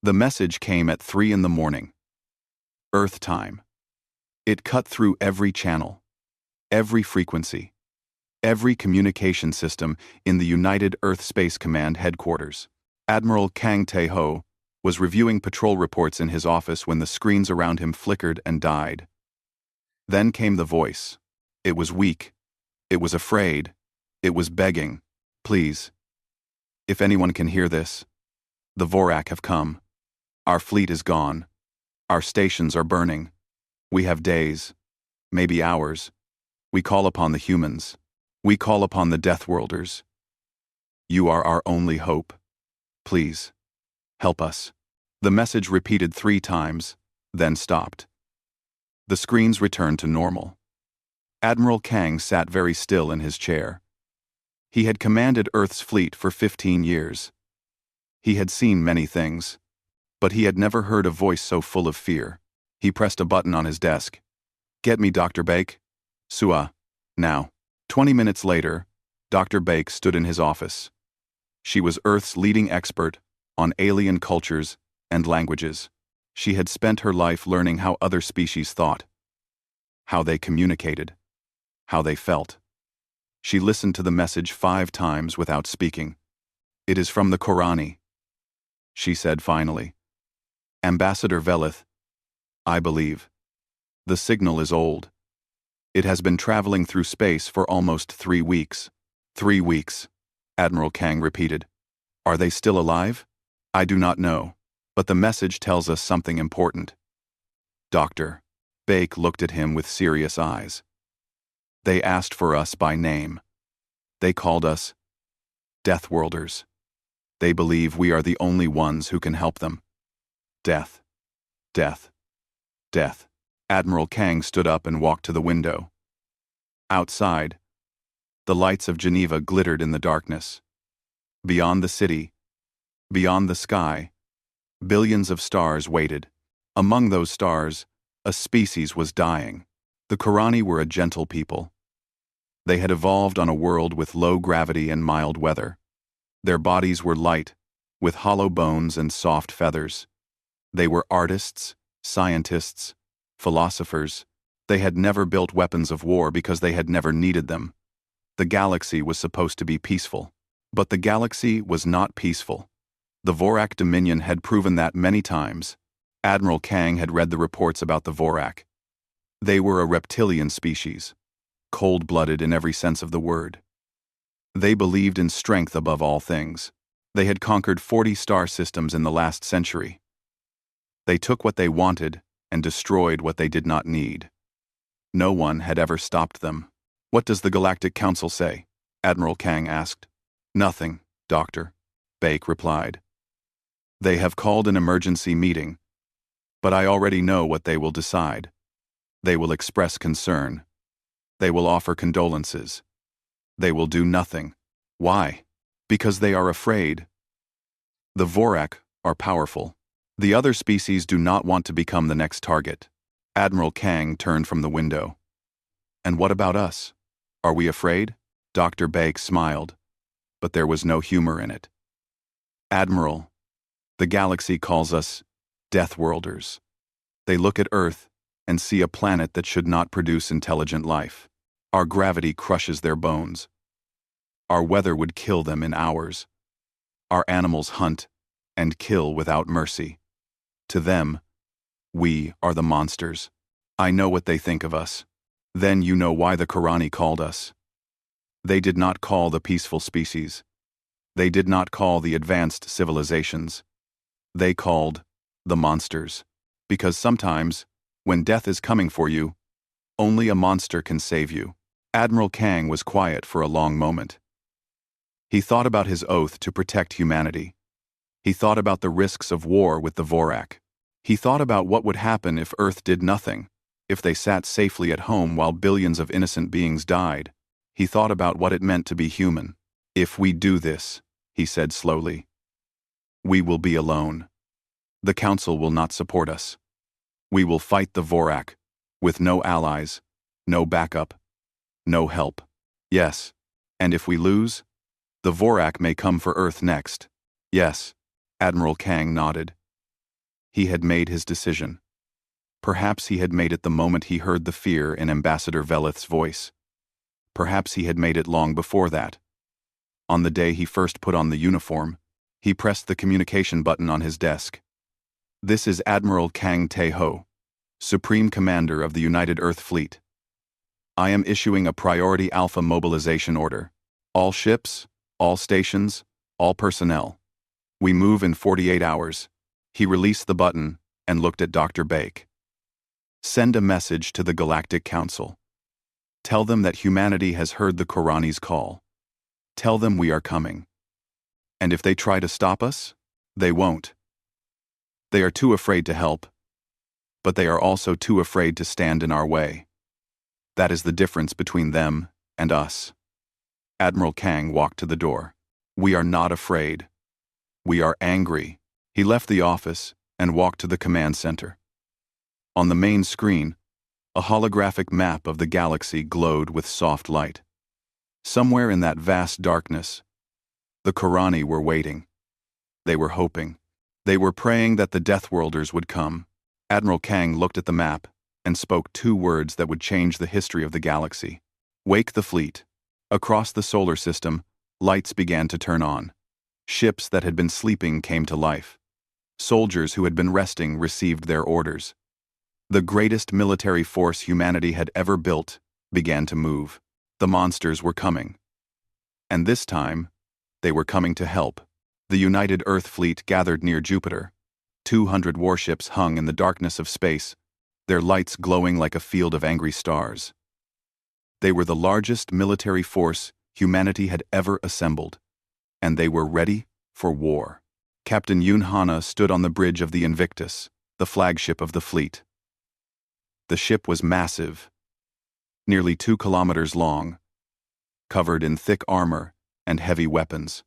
The message came at 3 in the morning. Earth time. It cut through every channel, every frequency, every communication system in the United Earth Space Command headquarters. Admiral Kang Tae-ho was reviewing patrol reports in his office when the screens around him flickered and died. Then came the voice. It was weak. It was afraid. It was begging. Please. If anyone can hear this, the Vorak have come. Our fleet is gone. Our stations are burning. We have days, maybe hours. We call upon the humans. We call upon the Deathworlders. You are our only hope. Please, help us. The message repeated 3 times, then stopped. The screens returned to normal. Admiral Kang sat very still in his chair. He had commanded Earth's fleet for 15 years. He had seen many things, but he had never heard a voice so full of fear. He pressed a button on his desk. Get me Dr. Bake. Sua. Now. 20 minutes later, Dr. Bake stood in his office. She was Earth's leading expert on alien cultures and languages. She had spent her life learning how other species thought, how they communicated, how they felt. She listened to the message 5 times without speaking. It is from the Korani, she said finally. Ambassador Velith, I believe. The signal is old. It has been traveling through space for almost 3 weeks. 3 weeks, Admiral Kang repeated. Are they still alive? I do not know, but the message tells us something important. Dr. Bake looked at him with serious eyes. They asked for us by name. They called us Deathworlders. They believe we are the only ones who can help them. Death. Death. Death. Admiral Kang stood up and walked to the window. Outside, the lights of Geneva glittered in the darkness. Beyond the city, beyond the sky, billions of stars waited. Among those stars, a species was dying. The Korani were a gentle people. They had evolved on a world with low gravity and mild weather. Their bodies were light, with hollow bones and soft feathers. They were artists, scientists, philosophers. They had never built weapons of war because they had never needed them. The galaxy was supposed to be peaceful. But the galaxy was not peaceful. The Vorak Dominion had proven that many times. Admiral Kang had read the reports about the Vorak. They were a reptilian species, cold-blooded in every sense of the word. They believed in strength above all things. They had conquered 40 star systems in the last century. They took what they wanted and destroyed what they did not need. No one had ever stopped them. What does the Galactic Council say? Admiral Kang asked. Nothing, Dr. Bake replied. They have called an emergency meeting, but I already know what they will decide. They will express concern. They will offer condolences. They will do nothing. Why? Because they are afraid. The Vorak are powerful. The other species do not want to become the next target. Admiral Kang turned from the window. And what about us? Are we afraid? Dr. Bake smiled, but there was no humor in it. Admiral, the galaxy calls us Deathworlders. They look at Earth and see a planet that should not produce intelligent life. Our gravity crushes their bones. Our weather would kill them in hours. Our animals hunt and kill without mercy. To them, we are the monsters. I know what they think of us. Then you know why the Korani called us. They did not call the peaceful species. They did not call the advanced civilizations. They called the monsters. Because sometimes, when death is coming for you, only a monster can save you. Admiral Kang was quiet for a long moment. He thought about his oath to protect humanity. He thought about the risks of war with the Vorak. He thought about what would happen if Earth did nothing, if they sat safely at home while billions of innocent beings died. He thought about what it meant to be human. If we do this, he said slowly, we will be alone. The Council will not support us. We will fight the Vorak, with no allies, no backup, no help. Yes, and if we lose, the Vorak may come for Earth next. Yes, Admiral Kang nodded. He had made his decision. Perhaps he had made it the moment he heard the fear in Ambassador Velith's voice. Perhaps he had made it long before that. On the day he first put on the uniform, he pressed the communication button on his desk. "This is Admiral Kang Tae-ho, Supreme Commander of the United Earth Fleet. I am issuing a Priority Alpha mobilization order. All ships, all stations, all personnel. We move in 48 hours. He released the button and looked at Dr. Bake. "Send a message to the Galactic Council. Tell them that humanity has heard the Korani's call. Tell them we are coming. And if they try to stop us, they won't. They are too afraid to help, but they are also too afraid to stand in our way. That is the difference between them and us." Admiral Kang walked to the door. "We are not afraid. We are angry." He left the office and walked to the command center. On the main screen, a holographic map of the galaxy glowed with soft light. Somewhere in that vast darkness, the Korani were waiting. They were hoping. They were praying that the Deathworlders would come. Admiral Kang looked at the map and spoke 2 words that would change the history of the galaxy. "Wake the fleet." Across the solar system, lights began to turn on. Ships that had been sleeping came to life. Soldiers who had been resting received their orders. The greatest military force humanity had ever built began to move. The monsters were coming. And this time, they were coming to help. The United Earth Fleet gathered near Jupiter. 200 warships hung in the darkness of space, their lights glowing like a field of angry stars. They were the largest military force humanity had ever assembled, and they were ready for war. Captain Yoon Hana stood on the bridge of the Invictus, the flagship of the fleet. The ship was massive, nearly 2 kilometers long, covered in thick armor and heavy weapons.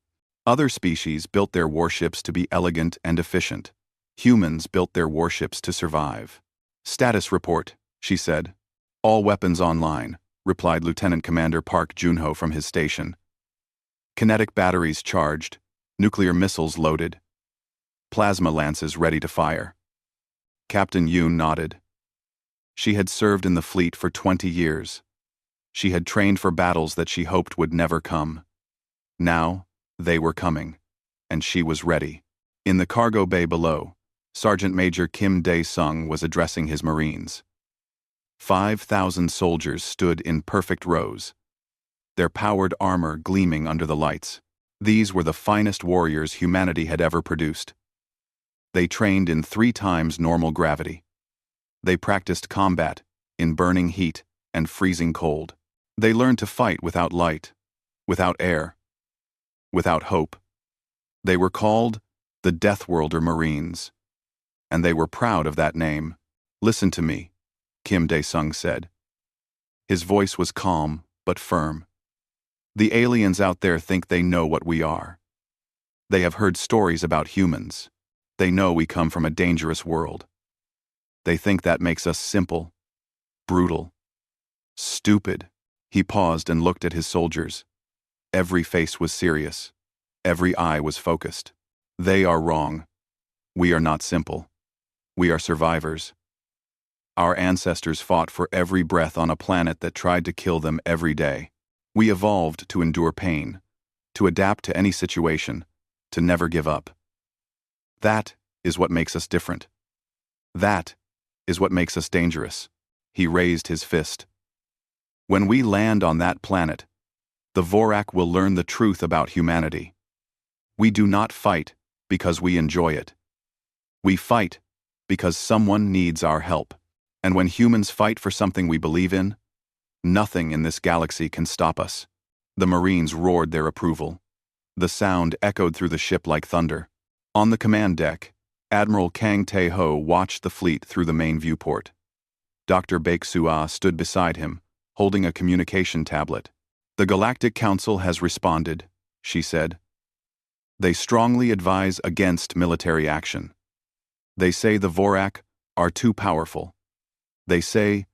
Other species built their warships to be elegant and efficient. Humans built their warships to survive. "Status report," she said. "All weapons online," replied Lieutenant Commander Park Junho from his station. "Kinetic batteries charged, nuclear missiles loaded, plasma lances ready to fire." Captain Yoon nodded. She had served in the fleet for 20 years. She had trained for battles that she hoped would never come. Now, they were coming, and she was ready. In the cargo bay below, Sergeant Major Kim Dae-sung was addressing his Marines. 5,000 soldiers stood in perfect rows, their powered armor gleaming under the lights. These were the finest warriors humanity had ever produced. They trained in 3 times normal gravity. They practiced combat in burning heat and freezing cold. They learned to fight without light, without air, without hope. They were called the Deathworlder Marines, and they were proud of that name. "Listen to me," Kim Dae-sung said. His voice was calm but firm. "The aliens out there think they know what we are. They have heard stories about humans. They know we come from a dangerous world. They think that makes us simple, brutal, stupid." He paused and looked at his soldiers. Every face was serious. Every eye was focused. "They are wrong. We are not simple. We are survivors. Our ancestors fought for every breath on a planet that tried to kill them every day. We evolved to endure pain, to adapt to any situation, to never give up. That is what makes us different. That is what makes us dangerous." He raised his fist. "When we land on that planet, the Vorak will learn the truth about humanity. We do not fight because we enjoy it. We fight because someone needs our help. And when humans fight for something we believe in, nothing in this galaxy can stop us." The Marines roared their approval. The sound echoed through the ship like thunder. On the command deck, Admiral Kang Tae-ho watched the fleet through the main viewport. Dr. Baek-sua stood beside him, holding a communication tablet. "The Galactic Council has responded," she said. "They strongly advise against military action. They say the Vorak are too powerful. They say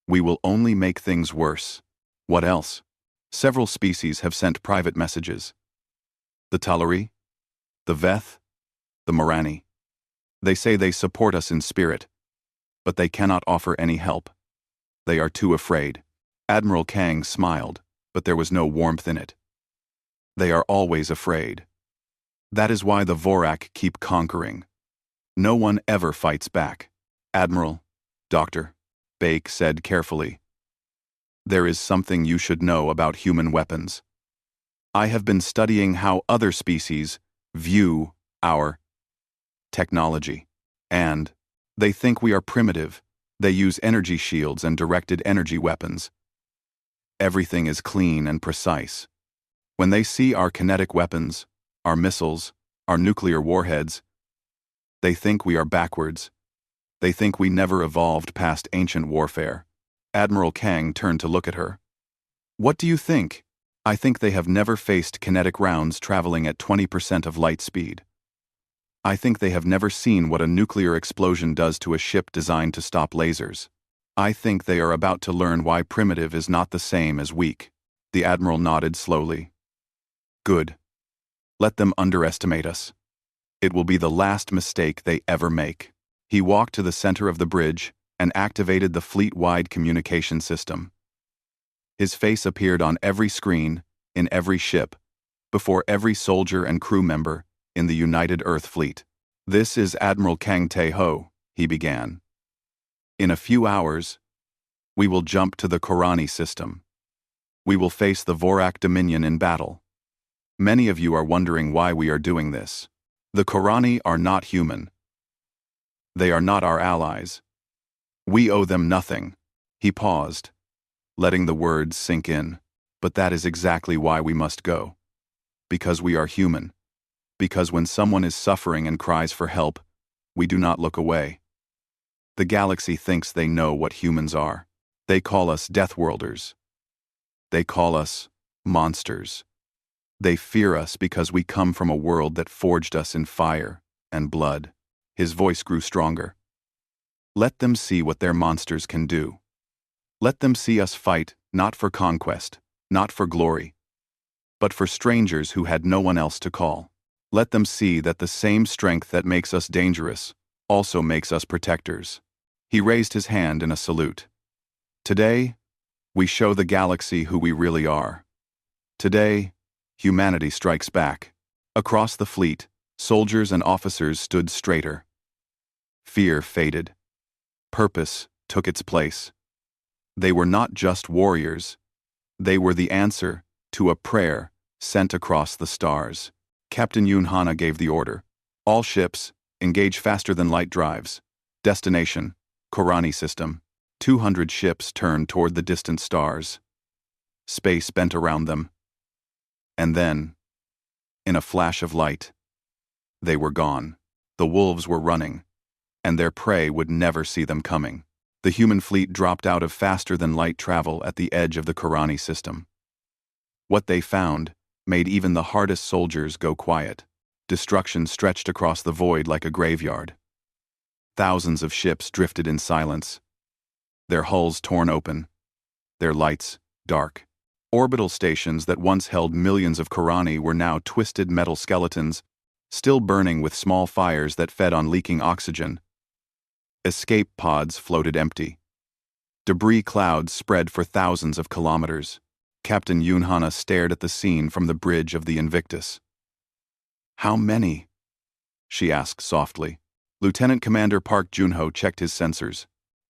we will only make things worse." "What else?" "Several species have sent private messages. The Talari, the Veth, the Morani. They say they support us in spirit, but they cannot offer any help. They are too afraid. Admiral Kang smiled, but there was no warmth in it. They are always afraid. That is why the Vorak keep conquering. No one ever fights back. Admiral, Dr. Bake said carefully. There is something you should know about human weapons. I have been studying how other species view our technology. And they think we are primitive. They use energy shields and directed energy weapons. Everything is clean and precise. When they see our kinetic weapons, our missiles, our nuclear warheads, they think we are backwards. They think we never evolved past ancient warfare. Admiral Kang turned to look at her. What do you think? I think they have never faced kinetic rounds traveling at 20% of light speed. I think they have never seen what a nuclear explosion does to a ship designed to stop lasers. I think they are about to learn why primitive is not the same as weak. The Admiral nodded slowly. Good. Let them underestimate us. It will be the last mistake they ever make. He walked to the center of the bridge and activated the fleet-wide communication system. His face appeared on every screen, in every ship, before every soldier and crew member in the United Earth Fleet. This is Admiral Kang Tae-ho, he began. In a few hours, we will jump to the Korani system. We will face the Vorak Dominion in battle. Many of you are wondering why we are doing this. The Korani are not human. They are not our allies. We owe them nothing. He paused, letting the words sink in. But that is exactly why we must go. Because we are human. Because when someone is suffering and cries for help, we do not look away. The galaxy thinks they know what humans are. They call us Deathworlders. They call us monsters. They fear us because we come from a world that forged us in fire and blood. His voice grew stronger. Let them see what their monsters can do. Let them see us fight, not for conquest, not for glory, but for strangers who had no one else to call. Let them see that the same strength that makes us dangerous also makes us protectors. He raised his hand in a salute. Today, we show the galaxy who we really are. Today, humanity strikes back. Across the fleet, soldiers and officers stood straighter. Fear faded. Purpose took its place. They were not just warriors. They were the answer to a prayer sent across the stars. Captain Yoon Hana gave the order. All ships, engage faster than light drives. Destination, Korani system. 200 ships turned toward the distant stars. Space bent around them. And then, in a flash of light, they were gone. The wolves were running, and their prey would never see them coming. The human fleet dropped out of faster-than-light travel at the edge of the Korani system. What they found made even the hardest soldiers go quiet. Destruction stretched across the void like a graveyard. Thousands of ships drifted in silence, their hulls torn open, their lights dark. Orbital stations that once held millions of Korani were now twisted metal skeletons, still burning with small fires that fed on leaking oxygen. Escape pods floated empty. Debris clouds spread for thousands of kilometers. Captain Yoon Hana stared at the scene from the bridge of the Invictus. How many? She asked softly. Lieutenant Commander Park Junho checked his sensors.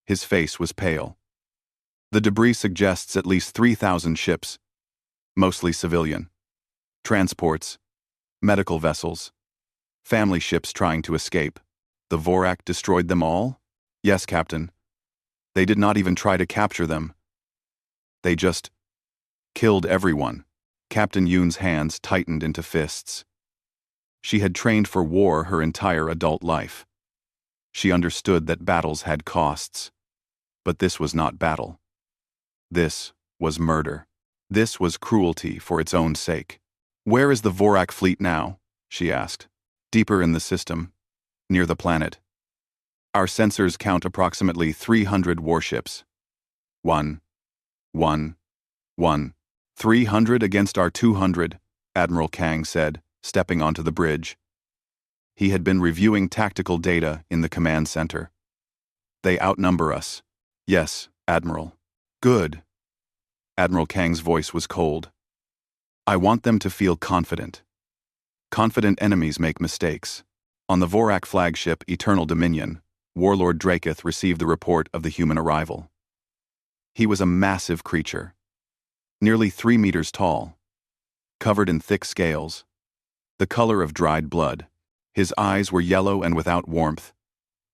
His face was pale. The debris suggests at least 3,000 ships, mostly civilian. Transports, medical vessels, family ships trying to escape. The Vorak destroyed them all? Yes, Captain. They did not even try to capture them. They just killed everyone. Captain Yoon's hands tightened into fists. She had trained for war her entire adult life. She understood that battles had costs. But this was not battle. This was murder. This was cruelty for its own sake. Where is the Vorak fleet now? She asked. Deeper in the system, near the planet. Our sensors count approximately 300 warships. 300 against our 200, Admiral Kang said, stepping onto the bridge. He had been reviewing tactical data in the command center. They outnumber us. Yes, Admiral. Good. Admiral Kang's voice was cold. I want them to feel confident. Confident enemies make mistakes. On the Vorak flagship Eternal Dominion, Warlord Draketh received the report of the human arrival. He was a massive creature, nearly 3 meters tall, covered in thick scales, the color of dried blood. His eyes were yellow and without warmth.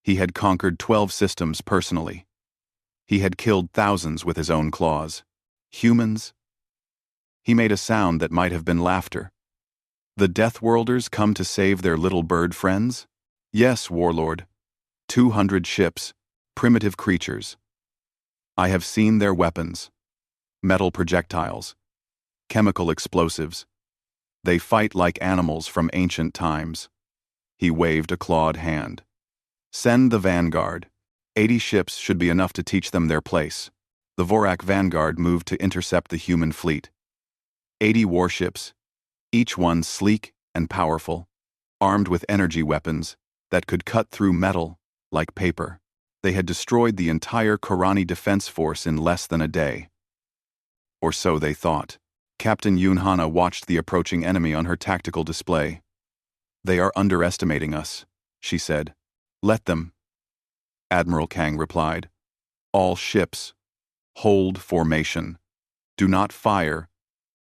He had conquered 12 systems personally. He had killed thousands with his own claws. Humans? He made a sound that might have been laughter. The Deathworlders come to save their little bird friends? Yes, Warlord. 200 ships, primitive creatures. I have seen their weapons. Metal projectiles. Chemical explosives. They fight like animals from ancient times. He waved a clawed hand. Send the vanguard. 80 ships should be enough to teach them their place. The Vorak vanguard moved to intercept the human fleet. 80 warships, each one sleek and powerful, armed with energy weapons that could cut through metal like paper. They had destroyed the entire Korani defense force in less than a day. Or so they thought. Captain Yunhana watched the approaching enemy on her tactical display. They are underestimating us, she said. Let them. Admiral Kang replied. All ships, hold formation. Do not fire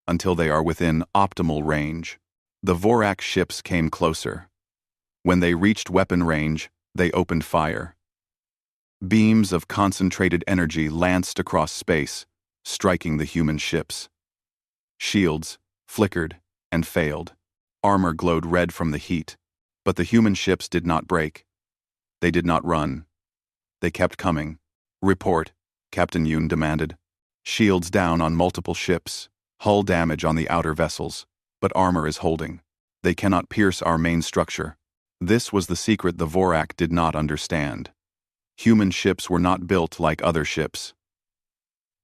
until they are within optimal range. The Vorak ships came closer. When they reached weapon range, they opened fire. Beams of concentrated energy lanced across space, striking the human ships. Shields flickered and failed. Armor glowed red from the heat, but the human ships did not break. They did not run. They kept coming. Report, Captain Yoon demanded. Shields down on multiple ships. Hull damage on the outer vessels, but armor is holding. They cannot pierce our main structure. This was the secret the Vorak did not understand. Human ships were not built like other ships.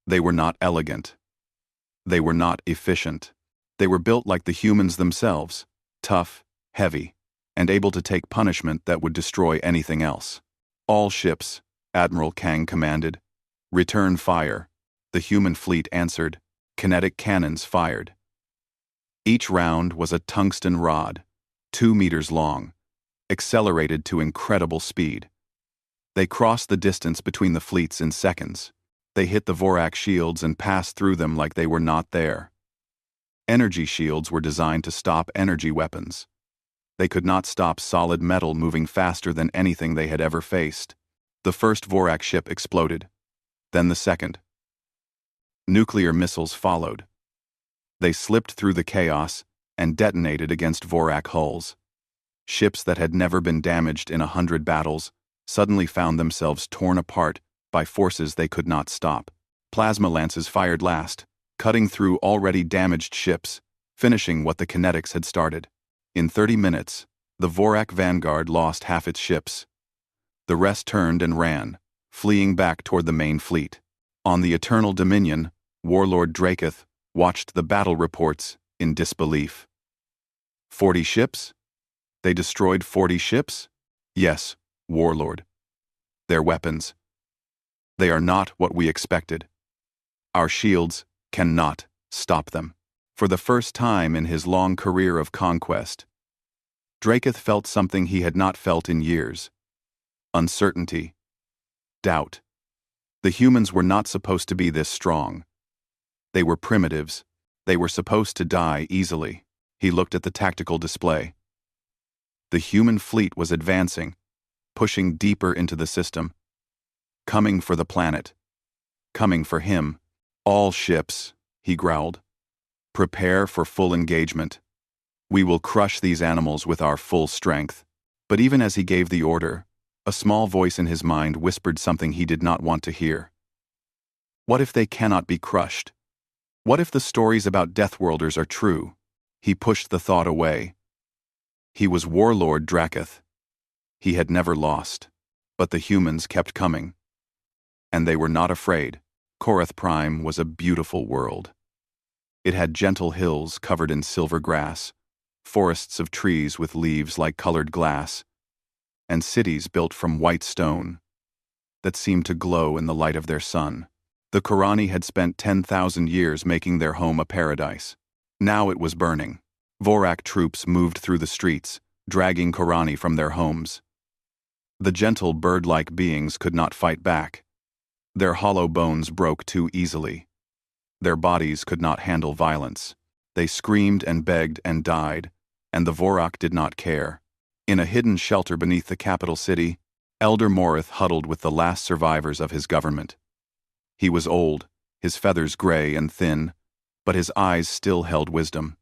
They were not elegant. They were not efficient. They were built like the humans themselves, tough, heavy, and able to take punishment that would destroy anything else. All ships, Admiral Kang commanded. Return fire. The human fleet answered. Kinetic cannons fired. Each round was a tungsten rod, 2 meters long, accelerated to incredible speed. They crossed the distance between the fleets in seconds. They hit the Vorak shields and passed through them like they were not there. Energy shields were designed to stop energy weapons. They could not stop solid metal moving faster than anything they had ever faced. The first Vorak ship exploded, then the second. Nuclear missiles followed. They slipped through the chaos and detonated against Vorak hulls. Ships that had never been damaged in 100 battles suddenly found themselves torn apart by forces they could not stop. Plasma lances fired last, cutting through already damaged ships, finishing what the kinetics had started. In 30 minutes, the Vorak vanguard lost half its ships. The rest turned and ran, fleeing back toward the main fleet. On the Eternal Dominion, Warlord Draketh watched the battle reports in disbelief. 40 ships? They destroyed 40 ships? Yes, Warlord. Their weapons. They are not what we expected. Our shields cannot stop them. For the first time in his long career of conquest, Draketh felt something he had not felt in years. Uncertainty. Doubt. The humans were not supposed to be this strong. They were primitives. They were supposed to die easily. He looked at the tactical display. The human fleet was advancing, pushing deeper into the system. Coming for the planet. Coming for him. All ships, he growled. Prepare for full engagement. We will crush these animals with our full strength. But even as he gave the order, a small voice in his mind whispered something he did not want to hear. What if they cannot be crushed? What if the stories about Deathworlders are true? He pushed the thought away. He was Warlord Draketh. He had never lost. But the humans kept coming. And they were not afraid. Korath Prime was a beautiful world. It had gentle hills covered in silver grass, forests of trees with leaves like colored glass, and cities built from white stone that seemed to glow in the light of their sun. The Korani had spent 10,000 years making their home a paradise. Now it was burning. Vorak troops moved through the streets, dragging Korani from their homes. The gentle bird-like beings could not fight back. Their hollow bones broke too easily. Their bodies could not handle violence. They screamed and begged and died, and the Vorak did not care. In a hidden shelter beneath the capital city, Elder Morith huddled with the last survivors of his government. He was old, his feathers gray and thin, but his eyes still held wisdom.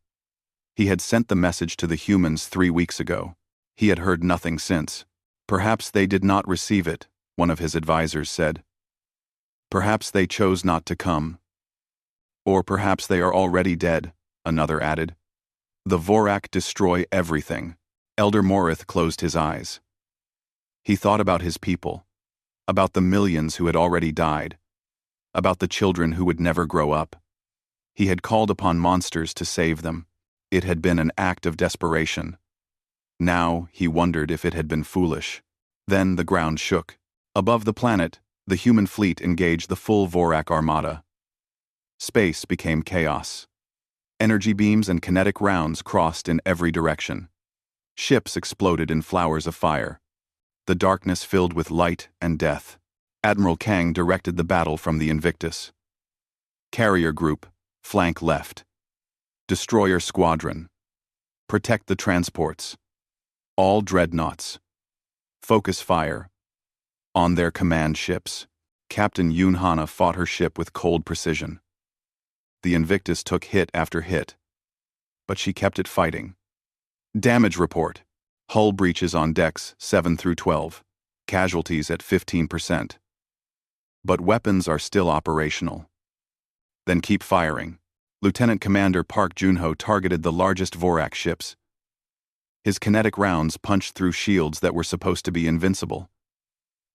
He had sent the message to the humans 3 weeks ago. He had heard nothing since. Perhaps they did not receive it, one of his advisors said. Perhaps they chose not to come. Or perhaps they are already dead, another added. The Vorak destroy everything. Elder Morith closed his eyes. He thought about his people, about the millions who had already died, about the children who would never grow up. He had called upon monsters to save them. It had been an act of desperation. Now he wondered if it had been foolish. Then the ground shook. Above the planet, the human fleet engaged the full Vorak armada. Space became chaos. Energy beams and kinetic rounds crossed in every direction. Ships exploded in flowers of fire. The darkness filled with light and death. Admiral Kang directed the battle from the Invictus. Carrier Group, flank left. Destroyer Squadron, protect the transports. All dreadnoughts, focus fire. On their command ships, Captain Yoon Hana fought her ship with cold precision. The Invictus took hit after hit, but she kept it fighting. Damage report. Hull breaches on decks 7 through 12. Casualties at 15%. But weapons are still operational. Then keep firing. Lieutenant Commander Park Junho targeted the largest Vorak ships. His kinetic rounds punched through shields that were supposed to be invincible.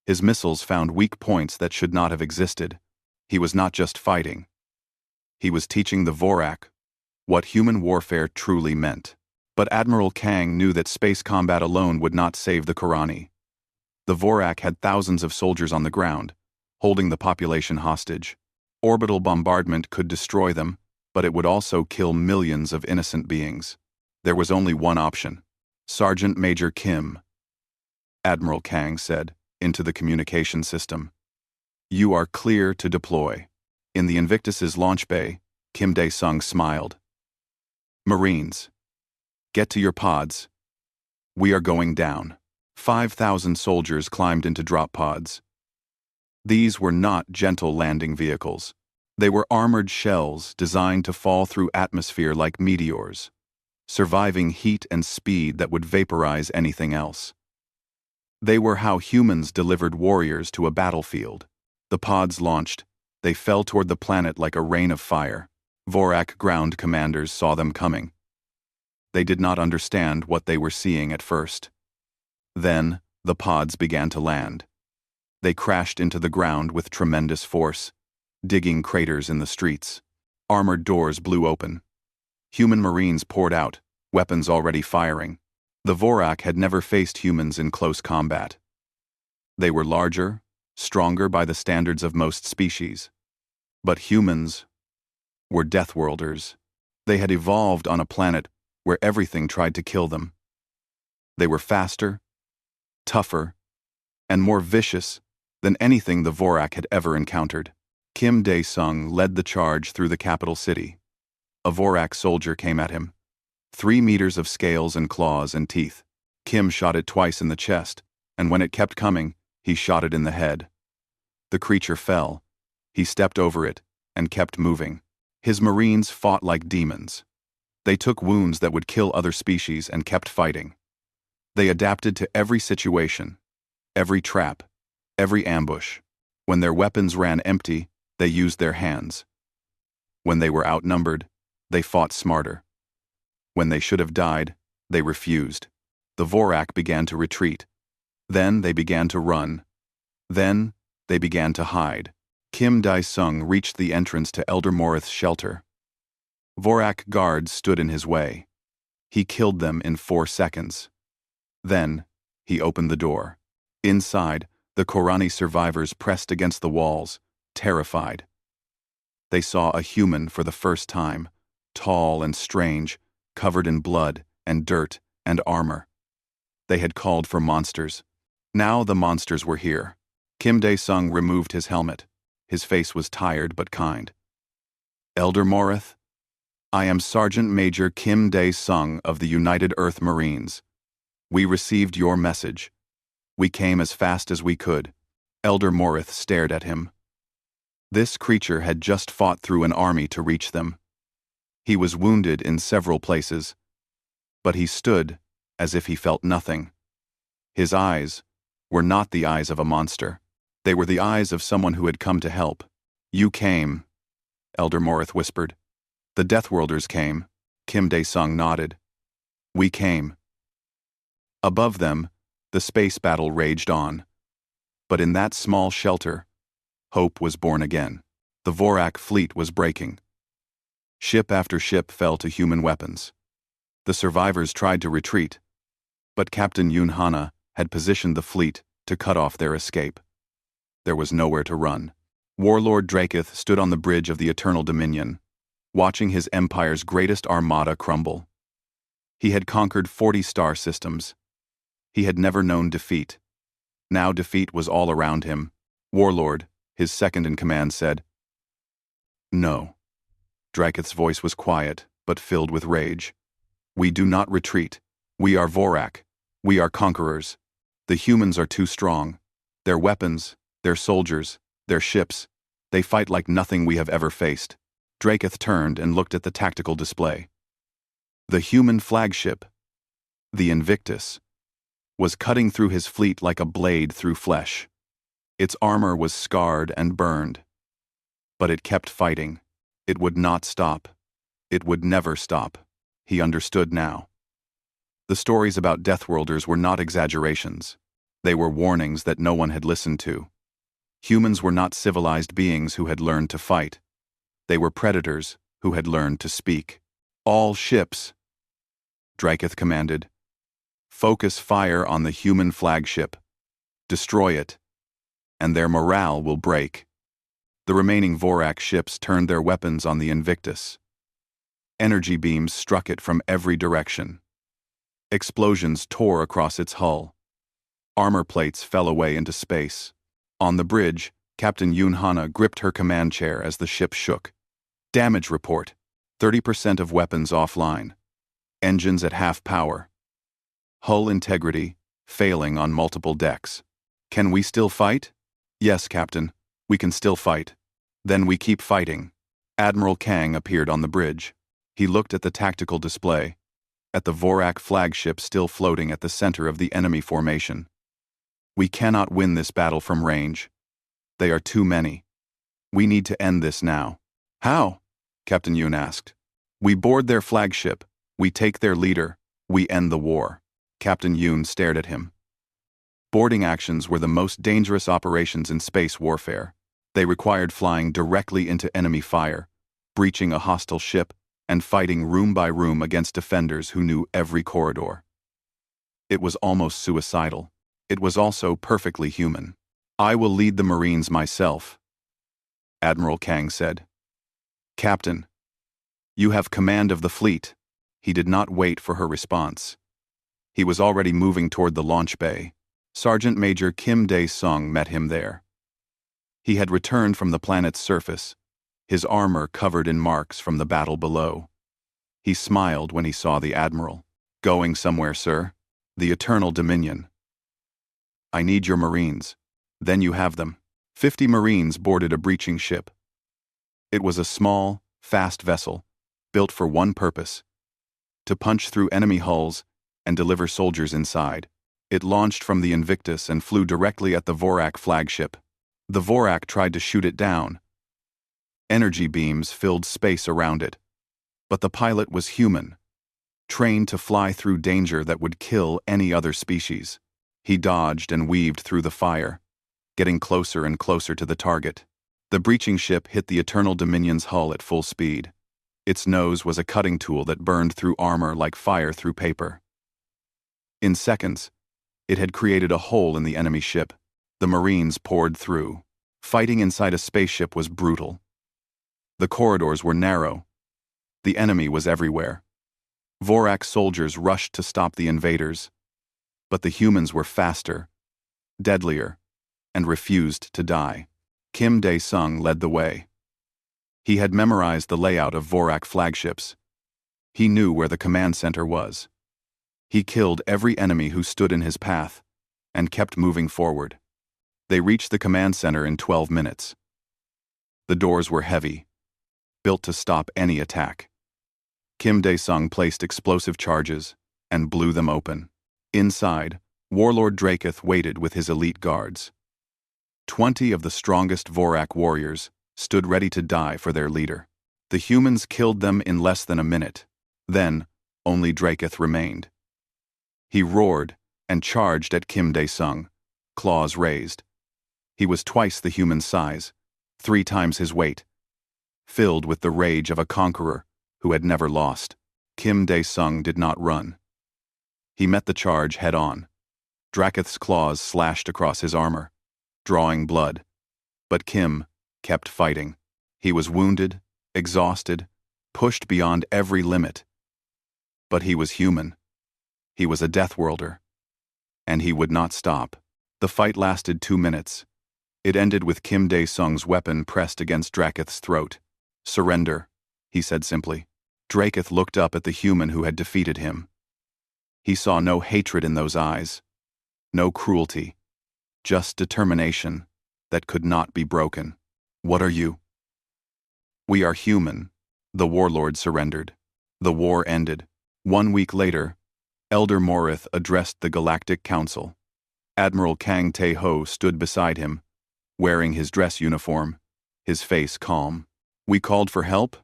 His missiles found weak points that should not have existed. He was not just fighting. He was teaching the Vorak what human warfare truly meant. But Admiral Kang knew that space combat alone would not save the Korani. The Vorak had thousands of soldiers on the ground, holding the population hostage. Orbital bombardment could destroy them, but it would also kill millions of innocent beings. There was only one option. Sergeant Major Kim, Admiral Kang said, into the communication system. You are clear to deploy. In the Invictus's launch bay, Kim Dae-sung smiled. Marines, get to your pods. We are going down. 5,000 soldiers climbed into drop pods. These were not gentle landing vehicles. They were armored shells designed to fall through atmosphere like meteors, surviving heat and speed that would vaporize anything else. They were how humans delivered warriors to a battlefield. The pods launched. They fell toward the planet like a rain of fire. Vorak ground commanders saw them coming. They did not understand what they were seeing at first. Then, the pods began to land. They crashed into the ground with tremendous force, digging craters in the streets. Armored doors blew open. Human Marines poured out, weapons already firing. The Vorak had never faced humans in close combat. They were larger, stronger by the standards of most species. But humans were Deathworlders. They had evolved on a planet where everything tried to kill them. They were faster, tougher, and more vicious than anything the Vorak had ever encountered. Kim Dae-sung led the charge through the capital city. A Vorak soldier came at him. 3 meters of scales and claws and teeth. Kim shot it twice in the chest, and when it kept coming, he shot it in the head. The creature fell. He stepped over it and kept moving. His Marines fought like demons. They took wounds that would kill other species and kept fighting. They adapted to every situation, every trap, every ambush. When their weapons ran empty, they used their hands. When they were outnumbered, they fought smarter. When they should have died, they refused. The Vorak began to retreat. Then they began to run. Then they began to hide. Kim Dae-sung reached the entrance to Elder Morith's shelter. Vorak guards stood in his way. He killed them in 4 seconds. Then, he opened the door. Inside, the Korani survivors pressed against the walls, terrified. They saw a human for the first time, tall and strange, covered in blood and dirt and armor. They had called for monsters. Now the monsters were here. Kim Dae-sung removed his helmet. His face was tired but kind. Elder Morith, I am Sergeant Major Kim Dae-sung of the United Earth Marines. We received your message. We came as fast as we could. Elder Morith stared at him. This creature had just fought through an army to reach them. He was wounded in several places, but he stood as if he felt nothing. His eyes were not the eyes of a monster. They were the eyes of someone who had come to help. You came, Elder Morith whispered. The Deathworlders came. Kim Dae-sung nodded. We came. Above them, the space battle raged on. But in that small shelter, hope was born again. The Vorak fleet was breaking. Ship after ship fell to human weapons. The survivors tried to retreat, but Captain Yoon Hana had positioned the fleet to cut off their escape. There was nowhere to run. Warlord Draketh stood on the bridge of the Eternal Dominion, watching his empire's greatest armada crumble. He had conquered 40 star systems. He had never known defeat. Now defeat was all around him. Warlord, his second-in-command, said, No. Draketh's voice was quiet, but filled with rage. We do not retreat. We are Vorak. We are conquerors. The humans are too strong. Their weapons, their soldiers, their ships, they fight like nothing we have ever faced. Draketh turned and looked at the tactical display. The human flagship, the Invictus, was cutting through his fleet like a blade through flesh. Its armor was scarred and burned. But it kept fighting. It would not stop. It would never stop. He understood now. The stories about Deathworlders were not exaggerations. They were warnings that no one had listened to. Humans were not civilized beings who had learned to fight. They were predators who had learned to speak. All ships, Draketh commanded, focus fire on the human flagship. Destroy it, and their morale will break. The remaining Vorak ships turned their weapons on the Invictus. Energy beams struck it from every direction. Explosions tore across its hull. Armor plates fell away into space. On the bridge, Captain Yoon Hana gripped her command chair as the ship shook. Damage report. 30% of weapons offline. Engines at half power. Hull integrity failing on multiple decks. Can we still fight? Yes, Captain. We can still fight. Then we keep fighting. Admiral Kang appeared on the bridge. He looked at the tactical display, at the Vorak flagship still floating at the center of the enemy formation. We cannot win this battle from range. They are too many. We need to end this now. How? Captain Yoon asked. We board their flagship. We take their leader. We end the war. Captain Yoon stared at him. Boarding actions were the most dangerous operations in space warfare. They required flying directly into enemy fire, breaching a hostile ship, and fighting room by room against defenders who knew every corridor. It was almost suicidal. It was also perfectly human. I will lead the Marines myself, Admiral Kang said. Captain, you have command of the fleet. He did not wait for her response. He was already moving toward the launch bay. Sergeant Major Kim Dae-sung met him there. He had returned from the planet's surface, his armor covered in marks from the battle below. He smiled when he saw the Admiral. Going somewhere, sir? The Eternal Dominion. I need your Marines. Then you have them. 50 Marines boarded a breaching ship. It was a small, fast vessel, built for one purpose: to punch through enemy hulls and deliver soldiers inside. It launched from the Invictus and flew directly at the Vorak flagship. The Vorak tried to shoot it down. Energy beams filled space around it. But the pilot was human, trained to fly through danger that would kill any other species. He dodged and weaved through the fire, getting closer and closer to the target. The breaching ship hit the Eternal Dominion's hull at full speed. Its nose was a cutting tool that burned through armor like fire through paper. In seconds, it had created a hole in the enemy ship. The Marines poured through. Fighting inside a spaceship was brutal. The corridors were narrow. The enemy was everywhere. Vorak soldiers rushed to stop the invaders, but the humans were faster, deadlier, and refused to die. Kim Dae-sung led the way. He had memorized the layout of Vorak flagships. He knew where the command center was. He killed every enemy who stood in his path and kept moving forward. They reached the command center in 12 minutes. The doors were heavy, built to stop any attack. Kim Dae-sung placed explosive charges and blew them open. Inside, Warlord Draketh waited with his elite guards. 20 of the strongest Vorak warriors stood ready to die for their leader. The humans killed them in less than a minute. Then, only Draketh remained. He roared and charged at Kim Dae-sung, claws raised. He was twice the human size, 3 times his weight, filled with the rage of a conqueror who had never lost. Kim Dae-sung did not run. He met the charge head-on. Draketh's claws slashed across his armor, drawing blood. But Kim kept fighting. He was wounded, exhausted, pushed beyond every limit. But he was human. He was a Deathworlder. And he would not stop. The fight lasted 2 minutes. It ended with Kim Dae-sung's weapon pressed against Draketh's throat. "Surrender," he said simply. Draketh looked up at the human who had defeated him. He saw no hatred in those eyes, no cruelty, just determination that could not be broken. "What are you?" "We are human," the warlord surrendered. The war ended. 1 week later, Elder Morith addressed the Galactic Council. Admiral Kang Tae-ho stood beside him, wearing his dress uniform, his face calm. "We called for help,"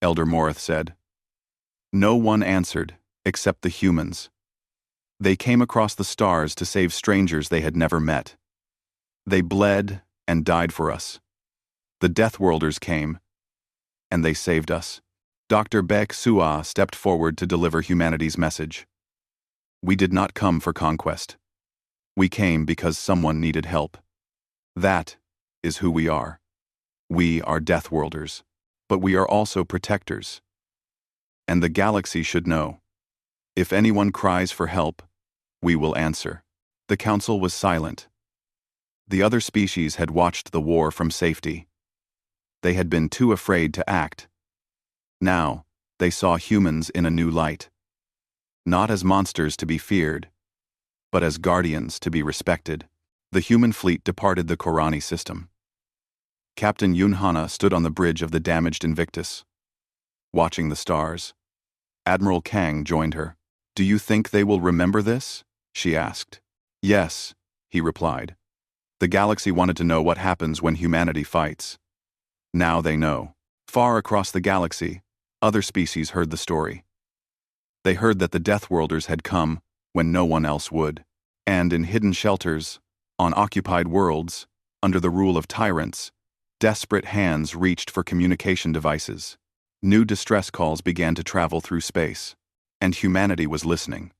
Elder Morith said. No one answered, except the humans. They came across the stars to save strangers they had never met. They bled and died for us. The Deathworlders came, and they saved us. Dr. Baek Sua stepped forward to deliver humanity's message. "We did not come for conquest. We came because someone needed help. That is who we are. We are Deathworlders, but we are also protectors. And the galaxy should know. If anyone cries for help, we will answer." The council was silent. The other species had watched the war from safety. They had been too afraid to act. Now, they saw humans in a new light. Not as monsters to be feared, but as guardians to be respected. The human fleet departed the Korani system. Captain Yunhana stood on the bridge of the damaged Invictus, watching the stars. Admiral Kang joined her. "Do you think they will remember this?" she asked. "Yes," he replied. "The galaxy wanted to know what happens when humanity fights. Now they know." Far across the galaxy, other species heard the story. They heard that the Deathworlders had come when no one else would. And in hidden shelters, on occupied worlds, under the rule of tyrants, desperate hands reached for communication devices. New distress calls began to travel through space, and humanity was listening.